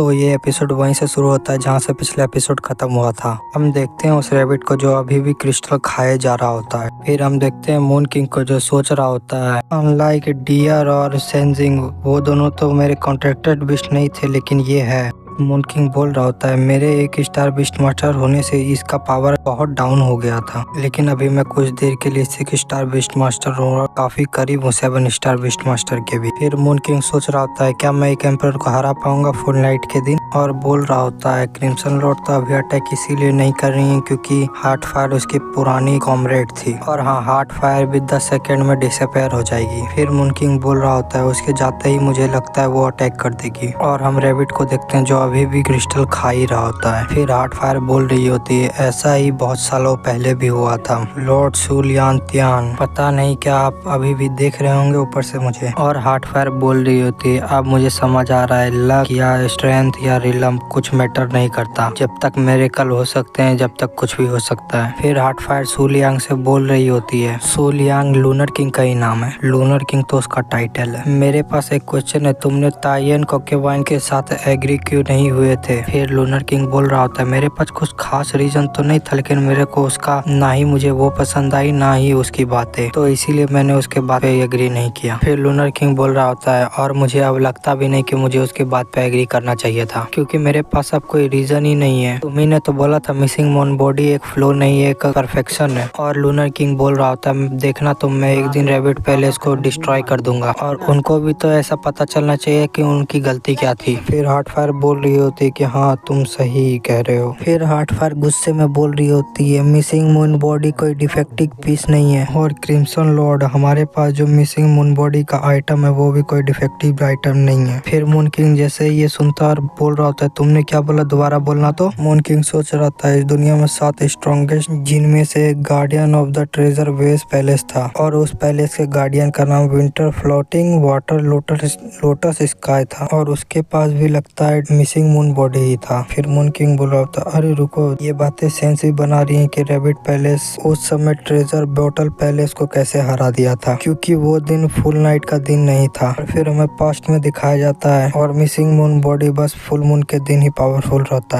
तो ये एपिसोड वहीं से शुरू होता है जहाँ से पिछला एपिसोड खत्म हुआ था। हम देखते हैं उस रैबिट को जो अभी भी क्रिस्टल खाए जा रहा होता है। फिर हम देखते हैं मून किंग को जो सोच रहा होता है, अनलाइक डियर और सेंजिंग, वो दोनों तो मेरे कॉन्ट्रैक्टेड बिस्ट नहीं थे, लेकिन ये है। मून किंग बोल रहा होता है, मेरे एक स्टार बिस्ट मास्टर होने से इसका पावर बहुत डाउन हो गया था, लेकिन अभी मैं कुछ देर के लिए 6 स्टार बिस्ट मास्टर हूँ, काफी करीब हूँ 7 स्टार बिस्ट मास्टर के भी। फिर मून किंग सोच रहा होता है, क्या मैं एक एम्परर को हरा पाऊंगा फुल नाइट के दिन, और बोल रहा होता है क्रिम्सन लॉर्ड तो अभी अटैक इसीलिए नहीं कर रही है क्योंकि हार्ट फायर उसकी पुरानी कॉमरेड थी, और हाँ, हार्ट फायर भी 10 सेकेंड में डिसअपेयर हो जाएगी। फिर मून किंग बोल रहा होता है, उसके जाते ही मुझे लगता है वो अटैक कर देगी, और हम रैबिट को देखते हैं जो अभी भी क्रिस्टल खा ही रहा होता है। फिर हार्ट फायर बोल रही होती है, ऐसा ही बहुत सालों पहले भी हुआ था लॉर्ड सुलियान त्यान, पता नहीं क्या आप अभी भी देख रहे होंगे ऊपर से मुझे। और हार्ट फायर बोल रही होती है, अब मुझे समझ आ रहा है, लक या स्ट्रेंथ या रिलम कुछ मैटर नहीं करता, जब तक मिरेकल हो सकते हैं जब तक कुछ भी हो सकता है। फिर हार्ट फायर सुलियांग से बोल रही होती है, सुलियांग लूनर किंग का ही नाम है, लूनर किंग तो उसका टाइटल है। मेरे पास एक क्वेश्चन है, तुमने तायन कोकेवाइन के साथ एग्री क्यों नहीं हुए थे? फिर लूनर किंग बोल रहा होता है, मेरे पास कुछ खास रीजन तो नहीं था, लेकिन मेरे को उसका ना ही मुझे वो पसंद आई ना ही उसकी बातें, तो इसीलिए मैंने उसके बात पे एग्री नहीं किया। फिर लूनर किंग बोल रहा होता है, और मुझे अब लगता भी नहीं कि मुझे उसकी बात पे एग्री करना चाहिए था, क्योंकि मेरे पास अब कोई रीजन ही नहीं है। तुम्ही ने तो बोला था मिसिंग मून बॉडी एक फ्लो नहीं एक परफेक्शन है। और लूनर किंग बोल रहा होता है, देखना तुम, मैं एक दिन रैबिट पैलेस को डिस्ट्रॉय कर दूंगा, और उनको भी तो ऐसा पता चलना चाहिए कि उनकी गलती क्या थी। फिर हार्ट फायर बोल रही होती कि हाँ तुम सही कह रहे हो। फिर हार्ट फायर गुस्से में बोल रही होती है, मिसिंग मून बॉडी कोई डिफेक्टिव पीस नहीं है, और क्रिम्सन लॉर्ड हमारे पास जो मिसिंग मून बॉडी का आइटम है वो भी कोई डिफेक्टिव आइटम नहीं है। फिर मून किंग जैसे ही ये सुनता और बोल रहा होता है, तुमने क्या बोला, दोबारा बोलना। तो मून किंग सोच रहा था, इस दुनिया में 7 स्ट्रॉन्गेस्ट जिनमें से एक guardian of the treasure vase palace था, और उस पैलेस के गार्डियन का नाम winter floating water lotus sky था, और उसके पास भी लगता है मिसिंग मून बॉडी ही था। फिर मून किंग बोल रहा होता, अरे रुको, ये बातें सेंस ही बना रही हैं कि रैबिट पैलेस उस समय ट्रेजर बॉटल पैलेस को कैसे हरा दिया था, क्योंकि वो दिन फुल नाइट का दिन नहीं था। और फिर हमें पास्ट में दिखाया जाता है, और मिसिंग मून बॉडी बस फुल मून के दिन ही पावरफुल रहता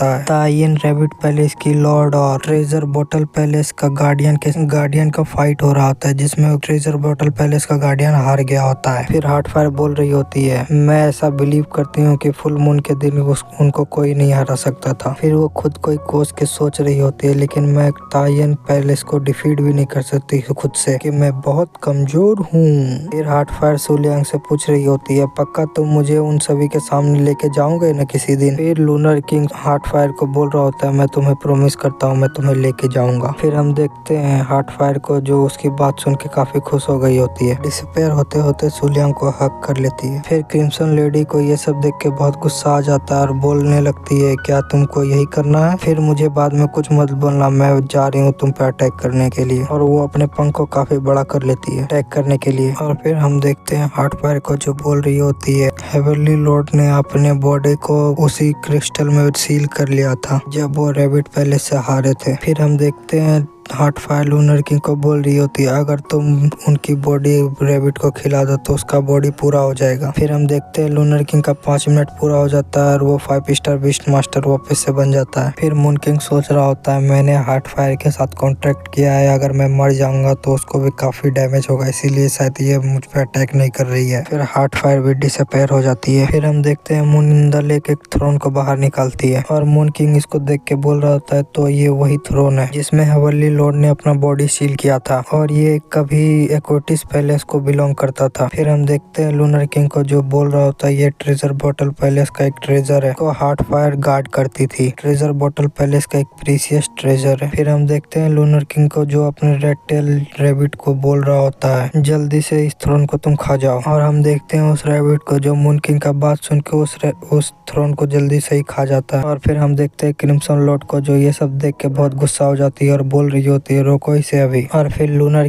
है। तायन रैबिट पैलेस की लॉर्ड और ट्रेजर बॉटल पैलेस का गार्डियन का फाइट हो रहा होता है, जिसमें ट्रेजर बॉटल पैलेस का गार्डियन हार गया होता है। फिर हार्ट फायर बोल रही होती है, मैं ऐसा बिलीव करती हूँ कि फुल मून के दिन उनको कोई नहीं हरा सकता था। फिर वो खुद कोई कोस के सोच रही होती है, लेकिन मैं तायन पैलेस को डिफीट भी नहीं कर सकती खुद से, कि मैं बहुत कमजोर हूँ। फिर हार्ट फायर सुलियांग से पूछ रही होती है, पक्का तुम मुझे उन सभी के सामने लेके जाओगे न किसी दिन? फिर लूनर किंग हार्ट फायर को बोल रहा होता है, मैं तुम्हें प्रॉमिस करता हूँ मैं तुम्हें लेके जाऊंगा। फिर हम देखते हैं हार्ट फायर को, जो उसकी बात सुन के काफी खुश हो गई होती है, डिसअपेयर होते होते सुलियांग को हक कर लेती है। फिर क्रिम्सन लेडी को ये सब देख के बहुत गुस्सा आ जाता है और बोलने लगती है, क्या तुमको यही करना है? फिर मुझे बाद में कुछ मत बोलना, मैं जा रही हूँ तुम पे अटैक करने के लिए। और वो अपने पंख को काफी बड़ा कर लेती है अटैक करने के लिए। और फिर हम देखते हैं हार्ट फायर को जो बोल रही होती है, हेवनली लॉर्ड ने अपने बॉडी को उसी क्रिस्टल में सील कर लिया था जब वो रैबिट पैलेस से हारे थे। फिर हम देखते हैं हार्ट फायर लूनर किंग को बोल रही होती है, अगर तुम उनकी बॉडी रैबिट को खिला दो तो उसका बॉडी पूरा हो जाएगा। फिर हम देखते हैं लूनर किंग का 5 मिनट पूरा हो जाता है और वो 5 स्टार बीस्ट मास्टर वापस से बन जाता है। फिर मून किंग सोच रहा होता है, मैंने हार्ट फायर के साथ कॉन्ट्रैक्ट किया है, अगर मैं मर जाऊंगा तो उसको भी काफी डैमेज होगा, इसीलिए शायद ये मुझ पर अटैक नहीं कर रही है। फिर हार्ट फायर भी डिसअपेयर हो जाती है। फिर हम देखते हैं मून इंदर लेके एक थ्रोन को बाहर निकालती है, और मून किंग इसको देख के बोल रहा होता है, तो ये वही थ्रोन है जिसमें हेवनली लॉर्ड ने अपना बॉडी सील किया था, और ये कभी एक्वेटिस पैलेस को बिलोंग करता था। फिर हम देखते हैं लूनर किंग को जो बोल रहा होता है, ये ट्रेजर बॉटल पैलेस का एक ट्रेजर है, को हार्ट फायर गार्ड करती थी। ट्रेजर बॉटल पैलेस का एक प्रीशियस ट्रेजर है। फिर हम देखते हैं लूनर किंग को जो अपने रेड टेल रैबिट को बोल रहा होता है, जल्दी से इस थ्रोन को तुम खा जाओ। और हम देखते हैं उस रैबिट को जो मून किंग का बात सुन के उस थ्रोन को जल्दी से ही खा जाता है। और फिर हम देखते हैं क्रिम्सन लॉर्ड को जो ये सब देख के बहुत गुस्सा हो जाती है और बोल रही होती है, रोको इसे अभी। और फिर लूनर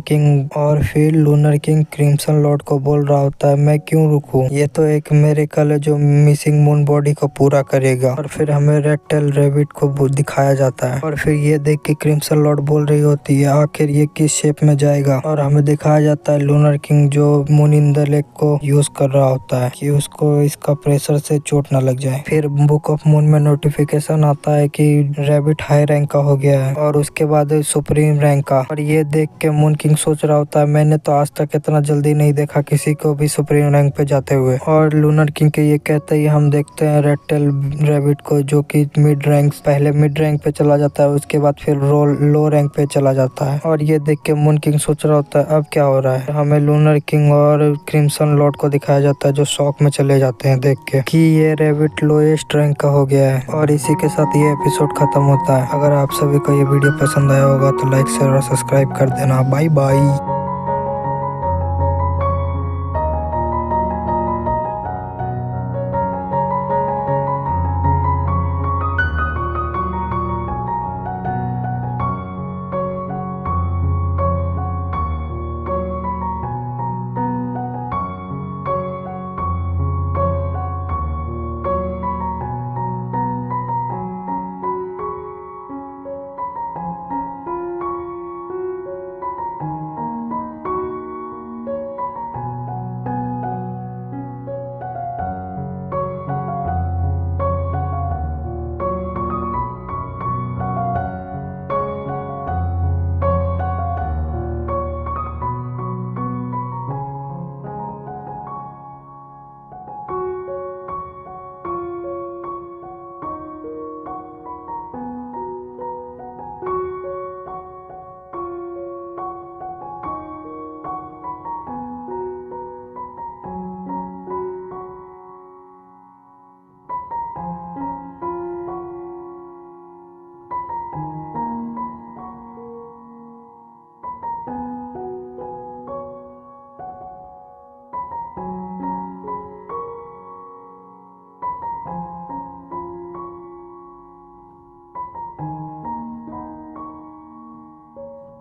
किंग क्रिम्सन लॉर्ड को बोल रहा होता है, मैं क्यों रुकूं, ये तो एक मिरेकल है जो मिसिंग मून बॉडी को पूरा करेगा। और फिर हमें रेड टेल रैबिट को दिखाया जाता है और फिर ये देख के क्रिम्सन लॉर्ड बोल रही होती है आखिर ये किस शेप में जाएगा। और हमें दिखाया जाता है लूनर किंग जो मून इन द लेक को यूज कर रहा होता है कि उसको इसका प्रेशर से चोट न लग जाए। फिर बुक ऑफ मून में नोटिफिकेशन आता है कि रैबिट हाई रैंक का हो गया है और उसके बाद सुप्रीम रैंक का। और ये देख के मून किंग सोच रहा होता है मैंने तो आज तक इतना जल्दी नहीं देखा किसी को भी सुप्रीम रैंक पे जाते हुए। और लूनर किंग के ये कहते ही हम देखते हैं रेड टेल रैबिट को जो कि पहले मिड रैंक पे चला जाता है, उसके बाद फिर लो रैंक पे चला जाता है। और ये देख के मून किंग सोच रहा होता है अब क्या हो रहा है। हमें लूनर किंग और क्रिम्सन लॉर्ड को दिखाया जाता है जो शॉक में चले जाते हैं देख के कि ये रैबिट लोएस्ट रैंक का हो गया है। और इसी के साथ ये एपिसोड खत्म होता है। अगर आप सभी को ये वीडियो पसंद आया होगा तो लाइक शेयर और सब्सक्राइब कर देना। Bye bye.